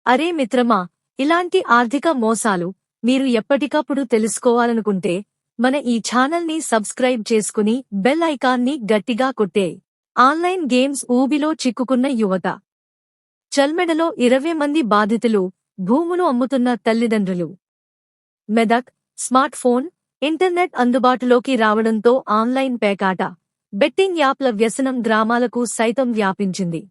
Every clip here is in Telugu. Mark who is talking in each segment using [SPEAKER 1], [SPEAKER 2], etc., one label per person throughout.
[SPEAKER 1] అరే మిత్రమా, ఇలాంటి ఆర్థిక మోసాలు మీరు ఎప్పటికప్పుడు తెలుసుకోవాలనుకుంటే మన ఈ ఛానల్ని సబ్స్క్రైబ్ చేసుకుని బెల్ ఐకాన్ని గట్టిగా కొట్టే. ఆన్లైన్ గేమ్స్ ఊబిలో చిక్కుకున్న యువత. చల్మెడలో 20 మంది బాధితులు, భూములు అమ్ముతున్న తల్లిదండ్రులు. మెదక్, స్మార్ట్ ఫోన్, ఇంటర్నెట్ అందుబాటులోకి రావడంతో ఆన్లైన్ పేకాట, బెట్టింగ్ యాప్ల వ్యసనం గ్రామాలకు సైతం వ్యాపించింది.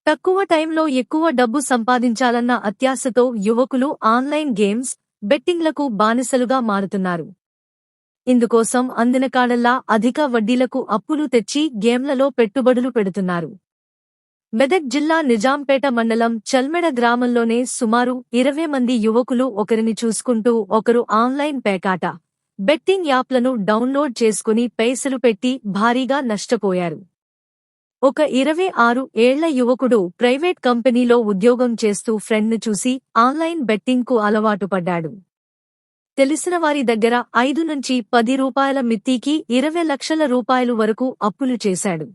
[SPEAKER 1] తక్కువ టైంలో ఎక్కువ డబ్బు సంపాదించాలన్న అత్యాశతో యువకులు ఆన్లైన్ గేమ్స్, బెట్టింగ్లకు బానిసలుగా మారుతున్నారు. ఇందుకోసం అందినకాడల్లా అధిక వడ్డీలకు అప్పులు తెచ్చి గేమ్లలో పెట్టుబడులు పెడుతున్నారు. మెదక్ జిల్లా నిజాంపేట మండలం చల్మెడ గ్రామంలోనే సుమారు 20 మంది యువకులు ఒకరిని చూసుకుంటూ ఒకరు ఆన్లైన్ పేకాట, బెట్టింగ్ యాప్లను డౌన్లోడ్ చేసుకుని పైసలు పెట్టి భారీగా నష్టపోయారు. ఒక 26 ఏళ్ల యువకుడు ప్రైవేట్ కంపెనీలో ఉద్యోగం చేస్తూ ఫ్రెండ్ను చూసి ఆన్లైన్ బెట్టింగ్కు అలవాటు పడ్డాడు. తెలిసిన వారి దగ్గర 5 నుంచి 10 రూపాయల మిత్తికి 20 లక్షల రూపాయలు వరకు అప్పులు చేశాడు.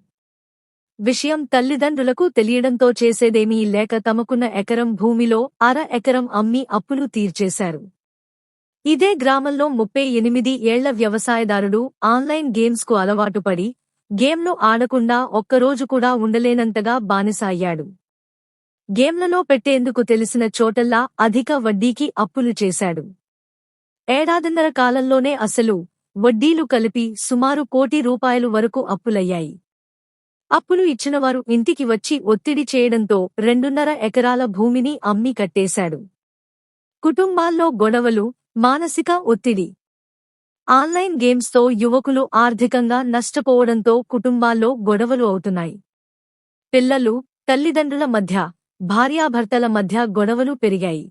[SPEAKER 1] విషయం తల్లిదండ్రులకు తెలియడంతో చేసేదేమీ లేక తమకున్న ఎకరం భూమిలో అర ఎకరం అమ్మి అప్పులు తీర్చేశారు. ఇదే గ్రామంలో 38 ఏళ్ల వ్యవసాయదారుడు ఆన్లైన్ గేమ్స్కు అలవాటుపడి గేమ్ను ఆడకుండా ఒక్కరోజు కూడా ఉండలేనంతగా బానిస అయ్యాడు. గేమ్లలో పెట్టేందుకు తెలిసిన చోటల్లా అధిక వడ్డీకి అప్పులు చేశాడు. ఏడాదిన్నర కాలంలోనే అసలు, వడ్డీలు కలిపి సుమారు ₹1 కోటి వరకు అప్పులయ్యాయి. అప్పులు ఇచ్చినవారు ఇంటికి వచ్చి ఒత్తిడి చేయడంతో 2.5 ఎకరాల భూమిని అమ్మి కట్టేశాడు. కుటుంబాల్లో గొడవలు, మానసిక ఒత్తిడి. ఆన్లైన్ గేమ్స్తో యువకులు ఆర్థికంగా నష్టపోవడంతో కుటుంబాల్లో గొడవలు అవుతున్నాయి. పిల్లలు, తల్లిదండ్రుల మధ్య, భార్యాభర్తల మధ్య గొడవలు పెరిగాయి.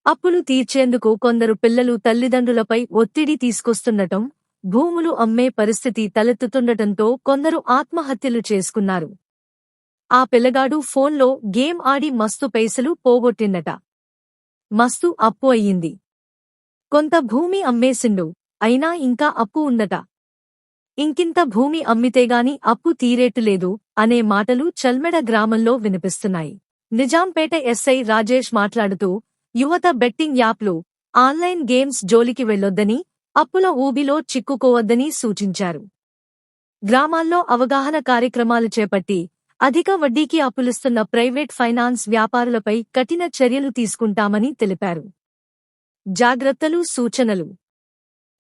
[SPEAKER 1] అప్పులు తీర్చేందుకు కొందరు పిల్లలు తల్లిదండ్రులపై ఒత్తిడి తీసుకొస్తుండటం, భూములు అమ్మే పరిస్థితి తలెత్తుతుండటంతో కొందరు ఆత్మహత్యలు చేసుకున్నారు. ఆ పిల్లగాడు ఫోన్లో గేమ్ ఆడి మస్తు పైసలు పోగొట్టిండట. మస్తు అప్పు అయ్యింది. కొంత భూమి అమ్మేసిండు, అయినా ఇంకా అప్పు ఉందట. ఇంకింత భూమి అమ్మితేగాని అప్పు తీరేట్టులేదు అనే మాటలు చల్మెడ గ్రామంలో వినిపిస్తున్నాయి. నిజాంపేట ఎస్ఐ రాజేష్ మాట్లాడుతూ, యువత బెట్టింగ్ యాప్లు, ఆన్లైన్ గేమ్స్ జోలికి వెళ్లొద్దని, అప్పుల ఊబిలో చిక్కుకోవద్దని సూచించారు. గ్రామాల్లో అవగాహన కార్యక్రమాలు చేపట్టి అధిక వడ్డీకి అప్పులిస్తున్న ప్రైవేట్ ఫైనాన్స్ వ్యాపారులపై కఠిన చర్యలు తీసుకుంటామని తెలిపారు. జాగ్రత్తలు, సూచనలు.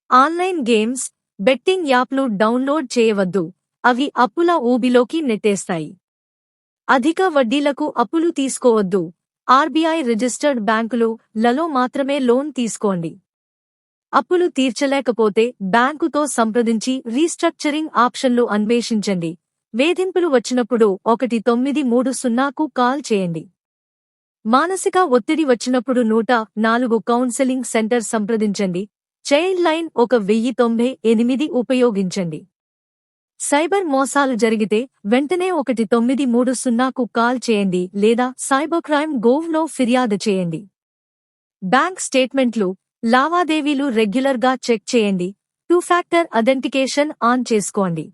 [SPEAKER 1] ఆన్లైన్ గేమ్స్, బెట్టింగ్ యాప్లు డౌన్లోడ్ చేయవద్దు, అవి అప్పుల ఊబిలోకి నెట్టేస్తాయి. అధిక వడ్డీలకు అప్పులు తీసుకోవద్దు. ఆర్బీఐ రిజిస్టర్డ్ బ్యాంకులలో మాత్రమే లోన్ తీసుకోండి. అప్పులు తీర్చలేకపోతే బ్యాంకుతో సంప్రదించి రీస్ట్రక్చరింగ్ ఆప్షన్లు అన్వేషించండి. వేధింపులు వచ్చినప్పుడు 1930కు కాల్ చేయండి. మానసిక ఒత్తిడి వచ్చినప్పుడు 104 కౌన్సెలింగ్ సెంటర్ సంప్రదించండి. చైల్డ్ లైన్ 1098 ఉపయోగించండి. సైబర్ మోసాలు జరిగితే వెంటనే 1930కు కాల్ చేయండి లేదా cybercrime.gov.in లో ఫిర్యాదు చేయండి. బ్యాంక్ స్టేట్మెంట్లు, లావాదేవీలు రెగ్యులర్గా చెక్ చేయండి. 2 ఫ్యాక్టర్ అథెంటికేషన్ ఆన్ చేసుకోండి.